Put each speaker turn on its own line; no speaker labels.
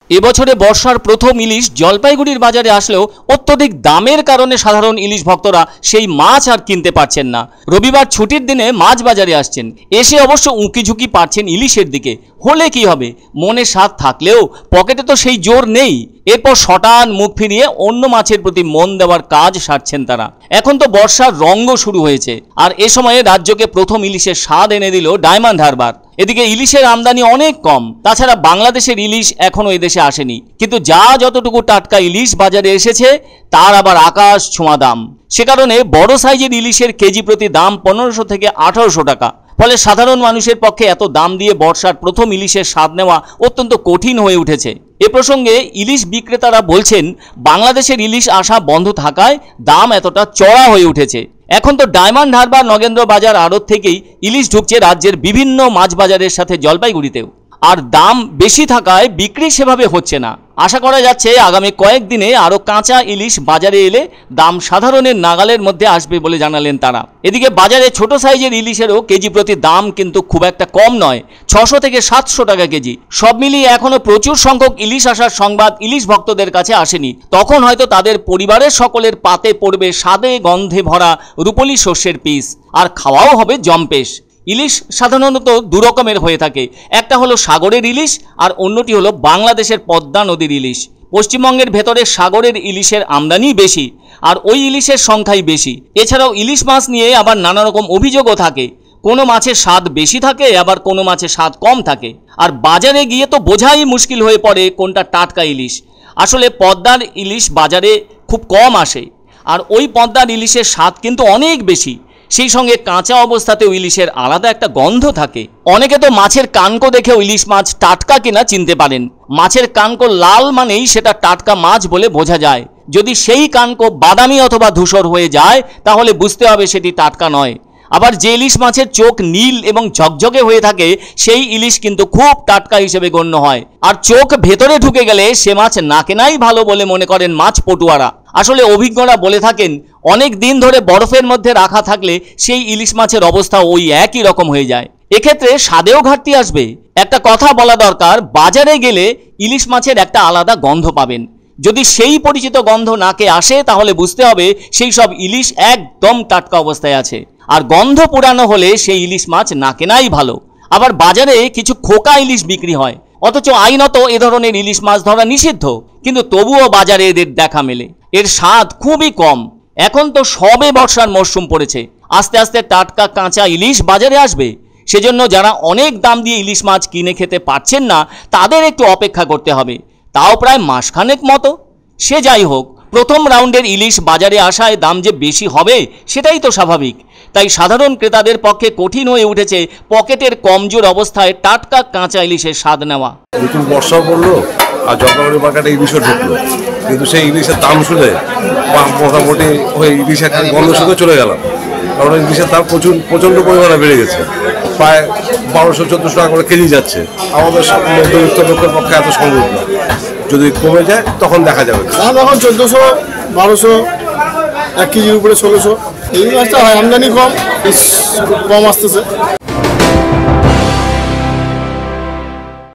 এবছরে বর্ষার প্রথম ইলিশ জলপাইগুড়ির বাজারে আসলেও অত্যধিক দামের কারণে সাধারণ ইলিশ ভক্তরা সেই মাছ আর কিনতে পারছেন না। রবিবার ছুটির দিনে মাছ বাজারে আসছেন, এসে অবশ্য উঁকিঝুঁকি পাচ্ছেন ইলিশের দিকে। হলে কি হবে, মনে স্বাদ থাকলেও পকেটে তো সেই জোর নেই। এরপর শটান মুখ ফিরিয়ে অন্য মাছের প্রতি মন দেওয়ার কাজ সারছেন তারা। এখন তো বর্ষার রঙ্গ শুরু হয়েছে, আর এ সময়ে রাজ্যকে প্রথম ইলিশের স্বাদ এনে দিল ডায়মন্ড হারবার। এদিকে ইলিশের আমদানি অনেক কম, তাছাড়া বাংলাদেশের ইলিশ এখনো এদেশে আসেনি। কিন্তু যা যতটুকু টাটকা ইলিশ বাজারে এসেছে তার আবার আকাশ ছোঁয়া দাম। সে কারণে বড় সাইজের ইলিশের কেজি প্রতি দাম 1500 থেকে 1800 টাকা। ফলে সাধারণ মানুষের পক্ষে এত দাম দিয়ে বর্ষার প্রথম ইলিশের স্বাদ নেওয়া অত্যন্ত কঠিন হয়ে উঠেছে। এ প্রসঙ্গে ইলিশ বিক্রেতারা বলছেন, বাংলাদেশের ইলিশ আসা বন্ধ থাকায় দাম এতটা চড়া হয়ে উঠেছে। এখন তো ডায়মন্ড হারবার নগেন্দ্র বাজার আড়ত থেকেই ইলিশ ঢুকছে রাজ্যের বিভিন্ন মাছ বাজারের সাথে জলপাইগুড়িতেও, আর দাম বেশি থাকায় বিক্রি সেভাবে হচ্ছে না। আশা করা যাচ্ছে আগামী কয়েকদিনে আরও কাঁচা ইলিশ বাজারে এলে দাম সাধারণের নাগালের মধ্যে আসবে বলে জানালেন তারা। এদিকে বাজারে ছোট সাইজের ইলিশেরও কেজি প্রতি দাম কিন্তু খুব একটা কম নয়, 600 থেকে 700 টাকা কেজি। সব মিলিয়ে এখনো প্রচুর সংখ্যক ইলিশ আসার সংবাদ ইলিশ ভক্তদের কাছে আসেনি। তখন হয়তো তাদের পরিবারের সকলের পাতে পড়বে স্বাদে গন্ধে ভরা রূপলি শস্যের পিস, আর খাওয়াও হবে জম্পেশ। ইলিশ সাধারণত দু রকমের হয়ে থাকে, একটা হলো সাগরের ইলিশ আর অন্যটি হলো বাংলাদেশের পদ্মা নদীর ইলিশ। পশ্চিমবঙ্গের ভেতরে সাগরের ইলিশের আমদানি বেশি, আর ওই ইলিশের সংখ্যাই বেশি। এছাড়াও ইলিশ মাছ নিয়ে আবার নানা রকম অভিযোগও থাকে। কোনো মাছের স্বাদ বেশি থাকে, আবার কোনো মাছের স্বাদ কম থাকে। আর বাজারে গিয়ে তো বোঝাই মুশকিল হয়ে পড়ে কোনটা টাটকা ইলিশ। আসলে পদ্মার ইলিশ বাজারে খুব কম আসে, আর ওই পদ্মার ইলিশের স্বাদ কিন্তু অনেক বেশি। সেই সঙ্গে কাঁচা অবস্থাতেও ইলিশের আলাদা একটা গন্ধ থাকে। অনেকে তো মাছের কানকো দেখেও ইলিশ মাছ টাটকা কিনা চিনতে পারেন। মাছের কানকো লাল মানেই সেটা টাটকা মাছ বলে বোঝা যায়। যদি সেই কানকো বাদামি অথবা ধূসর হয়ে যায় তাহলে বুঝতে হবে সেটি টাটকা নয়। আবার যে ইলিশ মাছের চোখ নীল এবং ঝকঝকে হয়ে থাকে সেই ইলিশ কিন্তু খুব টাটকা হিসেবে গণ্য হয়। আর চোখ ভেতরে ঢুকে গেলে সে মাছ না কেনাই ভালো বলে মনে করেন মাছ পটুয়ারা। আসলে অভিজ্ঞরা বলে থাকেন, অনেক দিন ধরে বরফের মধ্যে রাখা থাকলে সেই ইলিশ মাছের অবস্থা ওই একই রকম হয়ে যায়। এক্ষেত্রে স্বাদেও ঘাটতি আসবে। একটা কথা বলা দরকার, বাজারে গেলে ইলিশ মাছের একটা আলাদা গন্ধ পাবেন। যদি সেই পরিচিত গন্ধ নাকে আসে তাহলে বুঝতে হবে সেই সব ইলিশ একদম টাটকা অবস্থায় আছে। আর গন্ধ পুরানো হলে সেই ইলিশ মাছ না কেনাই ভালো। আবার বাজারে কিছু খোকা ইলিশ বিক্রি হয়, অথচ আইনত এ ধরনের ইলিশ মাছ ধরা নিষিদ্ধ, কিন্তু তবুও বাজারে এদের দেখা মেলে। এর স্বাদ খুবই কম। এখন তো সবে বর্ষার মরশুম পড়েছে, আস্তে আস্তে টাটকা কাঁচা ইলিশ বাজারে আসবে। সেজন্য যারা অনেক দাম দিয়ে ইলিশ মাছ কিনে খেতে পারছেন না তাদের একটু অপেক্ষা করতে হবে, তাও প্রায় মাসখানেক মতো। সে যাই হোক, প্রথম রাউন্ডের ইলিশ বাজারে আসায় দাম যে বেশি হবে সেটাই তো স্বাভাবিক। তাই সাধারণ ক্রেতাদের পক্ষে কঠিন হয়ে উঠেছে পকেটের কমজোর অবস্থায় টাটকা কাঁচা ইলিশের স্বাদ নেওয়া।
নতুন বর্ষা পড়লো আর জলপাইগুড়ি মার্কেটে ইলিশও ঢুকলো, কিন্তু সেই ইলিশের দাম শুনে মোটামুটি ওই ইলিশের গন্ধ শুনে চলে গেলাম। কারণ ইলিশের দাম প্রচণ্ড পরিমাণে বেড়ে গেছে, প্রায় 1200-1400 টাকা করে কেজি যাচ্ছে। আমাদের মধ্যবিত্ত লোকের পক্ষে এত সম্ভব না। যদি কমে যায় তখন দেখা যাবে।
দাম এখন 1400-1200, 1 কেজির উপরে 1600। এই মাছটা হয় আমদানি কম আসতেছে।